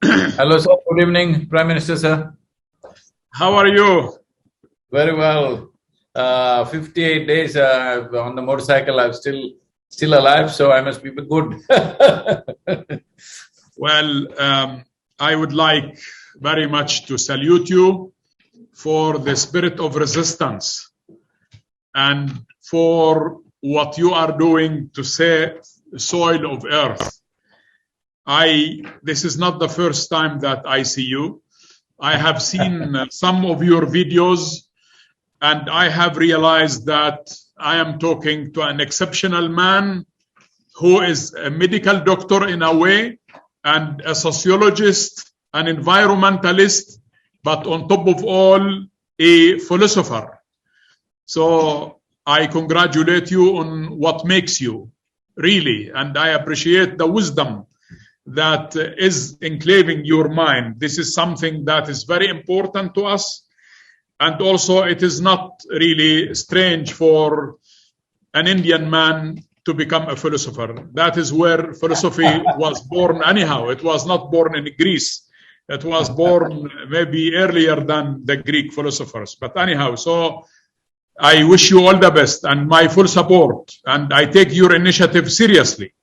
Hello, sir. Good evening, Prime Minister, sir. How are you? Very well. 58 days on the motorcycle. I'm still alive, so I must be good. Well, I would like very much to salute you for the spirit of resistance and for what you are doing to save the soil of earth. This is not the first time that I see you. I have seen some of your videos, and I have realized that I am talking to an exceptional man who is a medical doctor in a way, and a sociologist, an environmentalist, but on top of all, a philosopher. So I congratulate you on what makes you, really, and I appreciate the wisdom that is enclaving your mind. This is something that is very important to us. And also, it is not really strange for an Indian man to become a philosopher. That is where philosophy was born anyhow. It was not born in Greece. It was born maybe earlier than the Greek philosophers. But anyhow, so I wish you all the best and my full support. And I take your initiative seriously.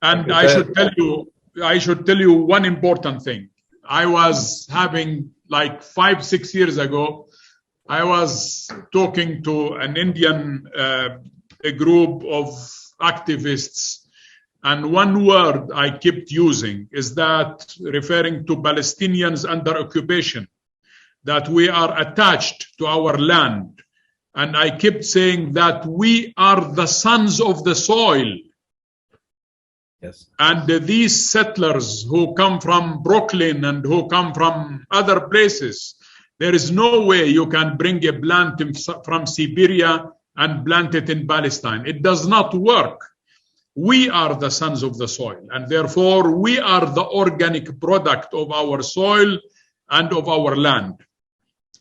And I should tell you one important thing. I was having, like 5-6 years ago, I was talking to an Indian a group of activists, and one word I kept using is that referring to Palestinians under occupation, that we are attached to our land. And I kept saying that we are the sons of the soil. Yes. And these settlers who come from Brooklyn and who come from other places, there is no way you can bring a plant from Siberia and plant it in Palestine. It does not work. We are the sons of the soil, and therefore we are the organic product of our soil and of our land.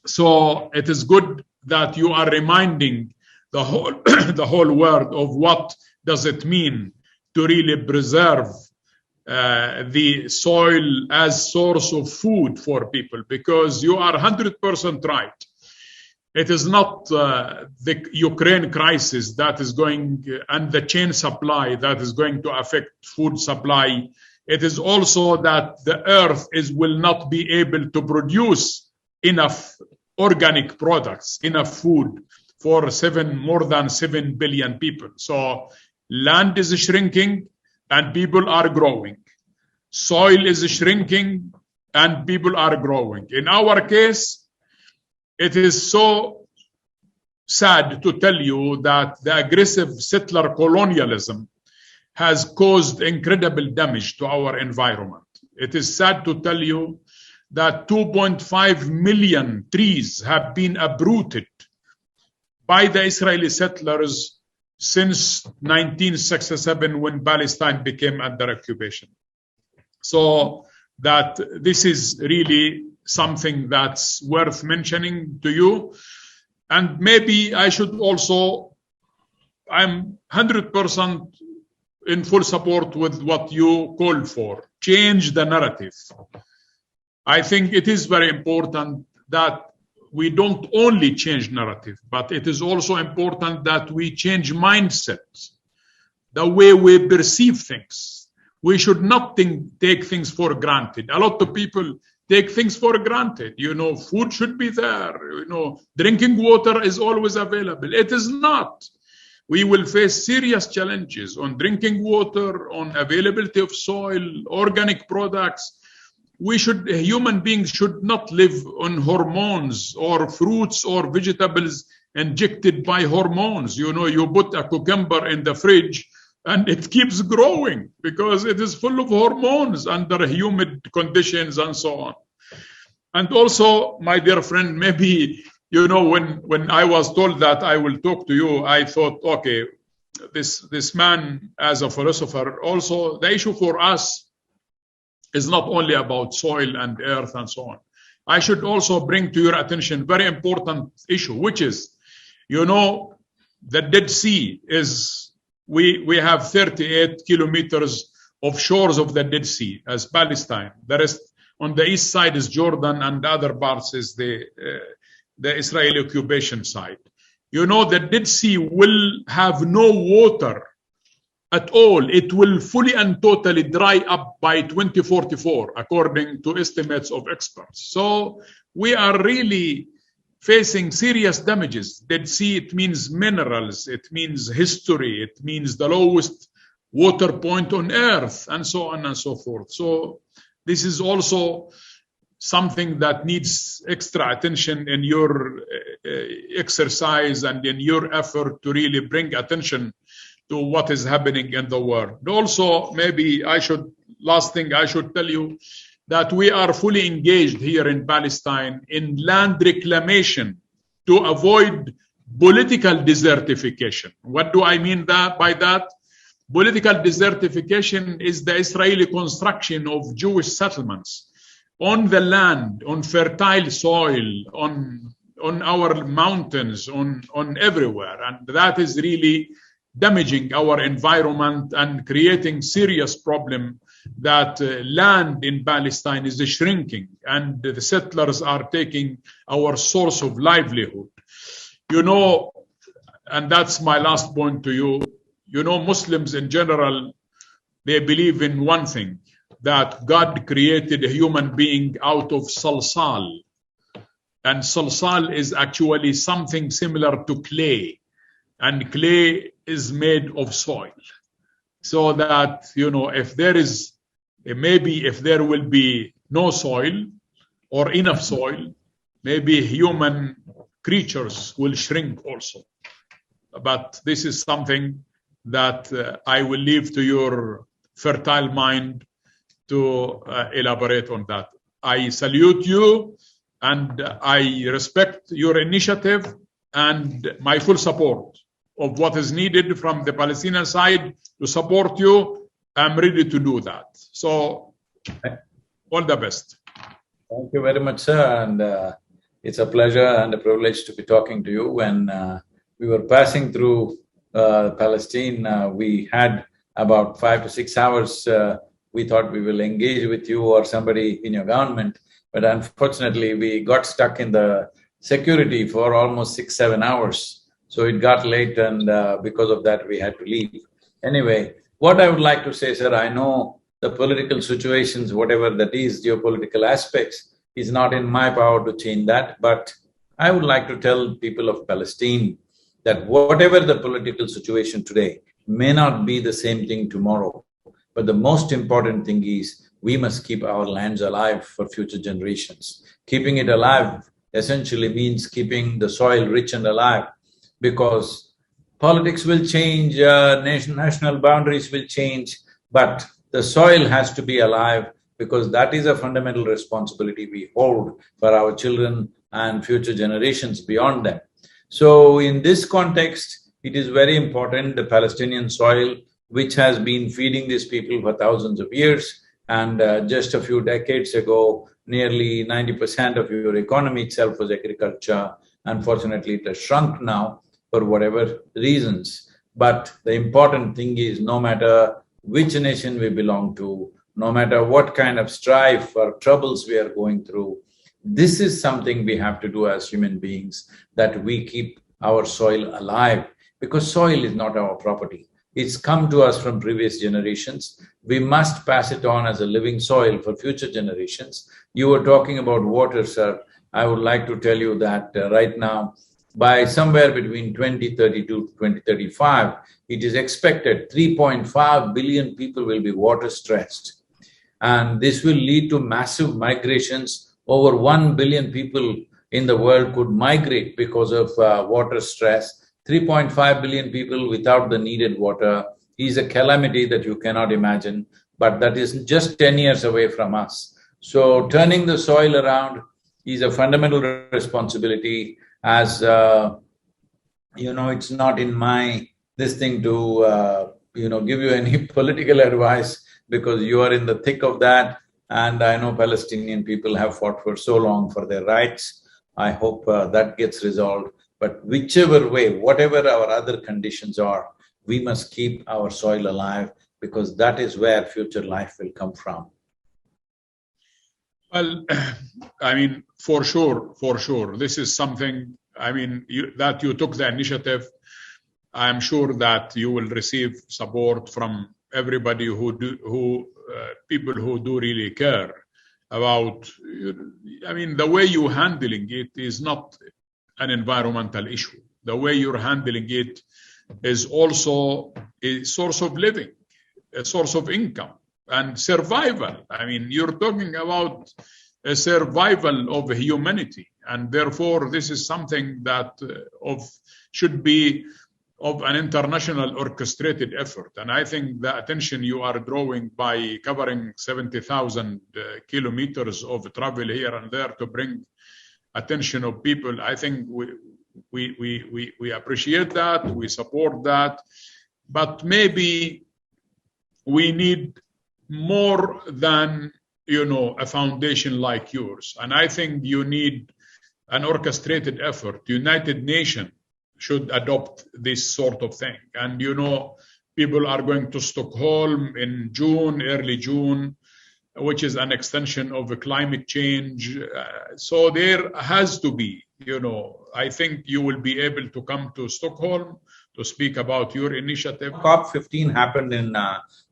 So it is good that you are reminding the whole, the whole world of what does it mean to really preserve the soil as source of food for people, because you are 100% right. It is not the Ukraine crisis that is going, and the chain supply that is going to affect food supply. It is also that the earth will not be able to produce enough organic products, enough food for more than 7 billion people. So land is shrinking and people are growing. Soil is shrinking and people are growing. In our case, it is so sad to tell you that the aggressive settler colonialism has caused incredible damage to our environment. It is sad to tell you that 2.5 million trees have been uprooted by the Israeli settlers since 1967, when Palestine became under occupation. So that this is really something that's worth mentioning to you. And maybe I should also, I'm 100% in full support with what you called for. Change the narrative. I think it is very important that we don't only change narrative, but it is also important that we change mindsets, the way we perceive things. We should not take things for granted. A lot of people take things for granted. You know, food should be there. You know, drinking water is always available. It is not. We will face serious challenges on drinking water, on availability of soil, organic products. Human beings should not live on hormones or fruits or vegetables injected by hormones. You know, you put a cucumber in the fridge and it keeps growing because it is full of hormones under humid conditions and so on. And also, my dear friend, maybe, you know, when I was told that I will talk to you, I thought, okay, this man as a philosopher, also the issue for us is not only about soil and earth and so on. I should also bring to your attention very important issue, which is, you know, the Dead Sea is, we have 38 kilometers of shores of the Dead Sea as Palestine. The rest On the east side is Jordan, and the other parts is the Israeli occupation side. You know, the Dead Sea will have no water at all. It will fully and totally dry up by 2044, according to estimates of experts. So we are really facing serious damages. Dead Sea, it means minerals, it means history, it means the lowest water point on earth, and so on and so forth. So this is also something that needs extra attention in your exercise and in your effort to really bring attention to what is happening in the world. Also, maybe last thing I should tell you, that we are fully engaged here in Palestine in land reclamation to avoid political desertification. What do I mean by that? Political desertification is the Israeli construction of Jewish settlements on the land, on fertile soil, on our mountains, on everywhere. And that is really damaging our environment and creating serious problem that land in Palestine is shrinking and the settlers are taking our source of livelihood. You know, and that's my last point to you, you know, Muslims in general, they believe in one thing, that God created a human being out of salsal. And salsal is actually something similar to clay. And clay is made of soil. So that, you know, if there will be no soil or enough soil, maybe human creatures will shrink also. But this is something that I will leave to your fertile mind to elaborate on that. I salute you and I respect your initiative and my full support of what is needed from the Palestinian side to support you. I'm ready to do that. So, all the best. Thank you very much, sir. And it's a pleasure and a privilege to be talking to you. When we were passing through Palestine, we had about 5 to 6 hours. We thought we will engage with you or somebody in your government, but unfortunately we got stuck in the security for almost 6–7 hours. So it got late and because of that we had to leave. Anyway, what I would like to say, sir, I know the political situations, whatever that is, geopolitical aspects, is not in my power to change that, but I would like to tell people of Palestine that whatever the political situation today may not be the same thing tomorrow. But the most important thing is we must keep our lands alive for future generations. Keeping it alive essentially means keeping the soil rich and alive, because politics will change, national boundaries will change, but the soil has to be alive, because that is a fundamental responsibility we hold for our children and future generations beyond them. So in this context, it is very important, the Palestinian soil, which has been feeding these people for thousands of years, and just a few decades ago, nearly 90% of your economy itself was agriculture. Unfortunately, it has shrunk now for whatever reasons. But the important thing is, no matter which nation we belong to, no matter what kind of strife or troubles we are going through, this is something we have to do as human beings, that we keep our soil alive, because soil is not our property. It's come to us from previous generations. We must pass it on as a living soil for future generations. You were talking about water, sir. I would like to tell you that right now, by somewhere between 2032 to 2035, it is expected 3.5 billion people will be water stressed. And this will lead to massive migrations. Over 1 billion people in the world could migrate because of water stress. 3.5 billion people without the needed water is a calamity that you cannot imagine, but that is just 10 years away from us. So turning the soil around is a fundamental responsibility. As you know, it's not in my this thing to give you any political advice, because you are in the thick of that, and I know Palestinian people have fought for so long for their rights. I hope that gets resolved. But whichever way, whatever our other conditions are, we must keep our soil alive, because that is where future life will come from. Well, I mean, for sure, this is something. I mean, that you took the initiative. I am sure that you will receive support from everybody people who do really care about. I mean, the way you're handling it is not an environmental issue. The way you're handling it is also a source of living, a source of income, and survival. I mean, you're talking about a survival of humanity, and therefore this is something that should be of an international orchestrated effort. And I think the attention you are drawing by covering 70,000 kilometers of travel here and there to bring attention of people, I think we appreciate that, we support that, but maybe we need more than, a foundation like yours. And I think you need an orchestrated effort. United Nations should adopt this sort of thing. And people are going to Stockholm in June, early June, which is an extension of the climate change. So there has to be, I think you will be able to come to Stockholm to speak about your initiative. COP15 happened in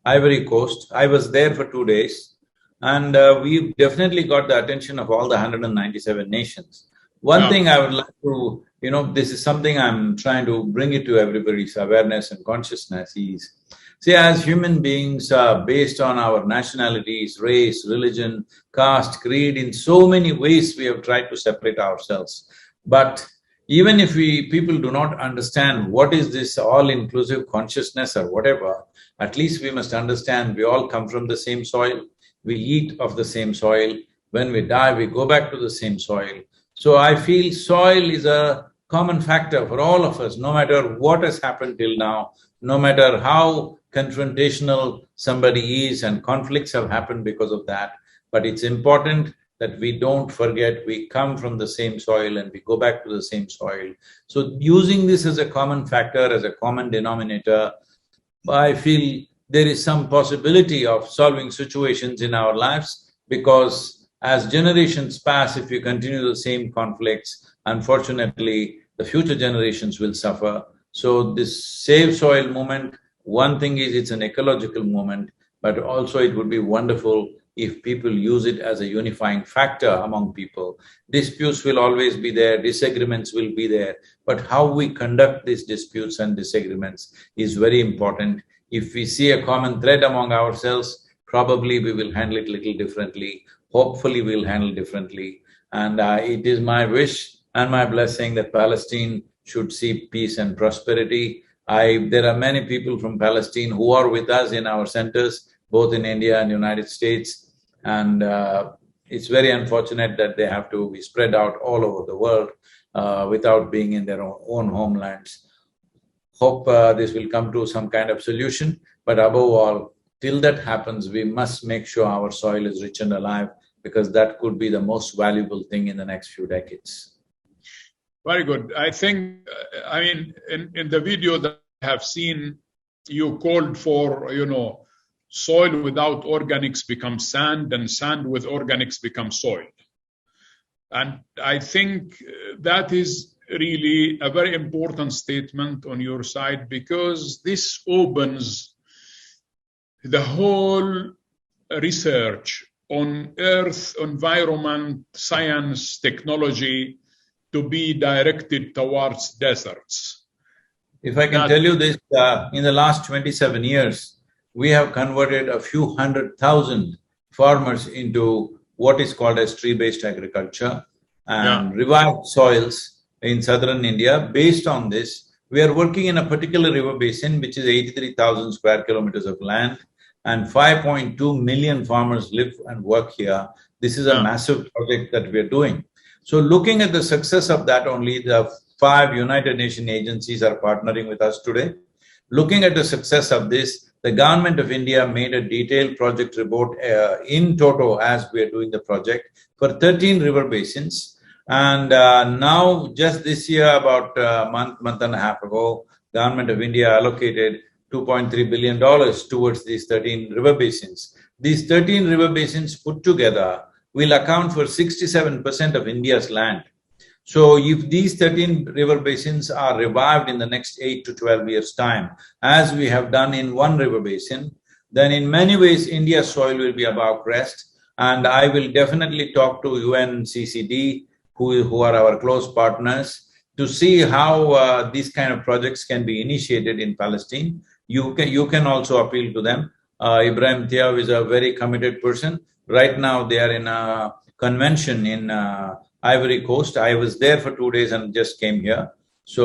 Ivory Coast. I was there for 2 days, and we definitely got the attention of all the 197 nations. One thing I would like to, this is something I'm trying to bring it to everybody's awareness and consciousness is, see, as human beings, based on our nationalities, race, religion, caste, creed, in so many ways we have tried to separate ourselves. But even if people do not understand what is this all-inclusive consciousness or whatever, at least we must understand we all come from the same soil, we eat of the same soil, when we die we go back to the same soil. So I feel soil is a common factor for all of us, no matter what has happened till now, no matter how confrontational somebody is, and conflicts have happened because of that. But it's important that we don't forget we come from the same soil and we go back to the same soil. So using this as a common factor, as a common denominator, I feel there is some possibility of solving situations in our lives, because as generations pass, if you continue the same conflicts, unfortunately, the future generations will suffer. So this Save Soil movement, one thing is it's an ecological movement, but also it would be wonderful if people use it as a unifying factor among people. Disputes will always be there, disagreements will be there, but how we conduct these disputes and disagreements is very important. If we see a common thread among ourselves, probably we will handle it little differently. Hopefully we'll handle differently. And it is my wish and my blessing that Palestine should see peace and prosperity. There are many people from Palestine who are with us in our centers, both in India and United States. And it's very unfortunate that they have to be spread out all over the world without being in their own homelands. Hope this will come to some kind of solution, but above all, till that happens, we must make sure our soil is rich and alive, because that could be the most valuable thing in the next few decades. Very good. I think, in the video that I have seen, you called for, soil without organics becomes sand, and sand with organics becomes soil. And I think that is really a very important statement on your side, because this opens the whole research on earth, environment, science, technology to be directed towards deserts. If I can tell you this, in the last 27 years, we have converted a few 100,000 farmers into what is called as tree-based agriculture and revived soils in southern India. Based on this, we are working in a particular river basin, which is 83,000 square kilometers of land, and 5.2 million farmers live and work here. This is a massive project that we are doing. So looking at the success of that, only the 5 United Nations agencies are partnering with us today. Looking at the success of this, the government of India made a detailed project report in toto as we are doing the project for 13 river basins. And now, just this year, about a month and a half ago, government of India allocated $2.3 billion towards these 13 river basins. These 13 river basins put together will account for 67% of India's land. So if these 13 river basins are revived in the next 8 to 12 years' time, as we have done in one river basin, then in many ways India's soil will be above crest. And I will definitely talk to UNCCD, who are our close partners, to see how these kind of projects can be initiated in Palestine. You can also appeal to them. Ibrahim Thiaw is a very committed person. Right now they are in a convention in Ivory Coast. I was there for 2 days and just came here. So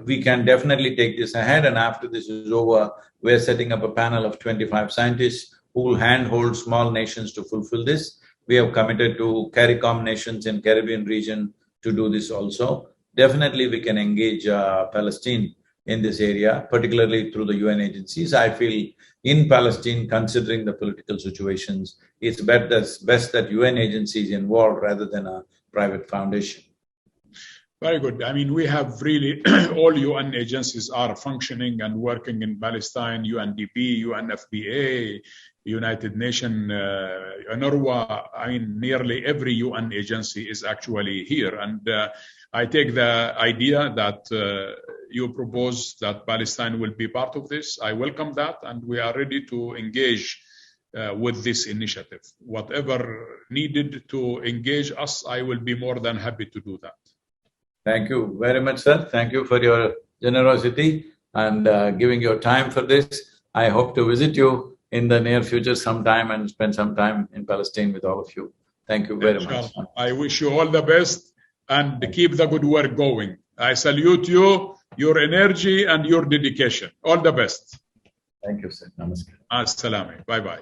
we can definitely take this ahead, and after this is over, we're setting up a panel of 25 scientists who will handhold small nations to fulfill this. We have committed to CARICOM nations in Caribbean region to do this also. Definitely we can engage Palestine in this area, particularly through the UN agencies. I feel in Palestine, considering the political situations, it's best that UN agencies involved rather than a private foundation. Very good. I mean, we have really all UN agencies are functioning and working in Palestine, UNDP, UNFPA, United Nations, UNRWA. I mean, nearly every UN agency is actually here. And I take the idea that you propose that Palestine will be part of this. I welcome that, and we are ready to engage with this initiative. Whatever needed to engage us, I will be more than happy to do that. Thank you very much, sir. Thank you for your generosity and giving your time for this. I hope to visit you in the near future sometime and spend some time in Palestine with all of you. Thank you very much. I wish you all the best and keep the good work going. I salute you, your energy and your dedication. All the best. Thank you, sir. Namaskar. As-salamu. Bye-bye.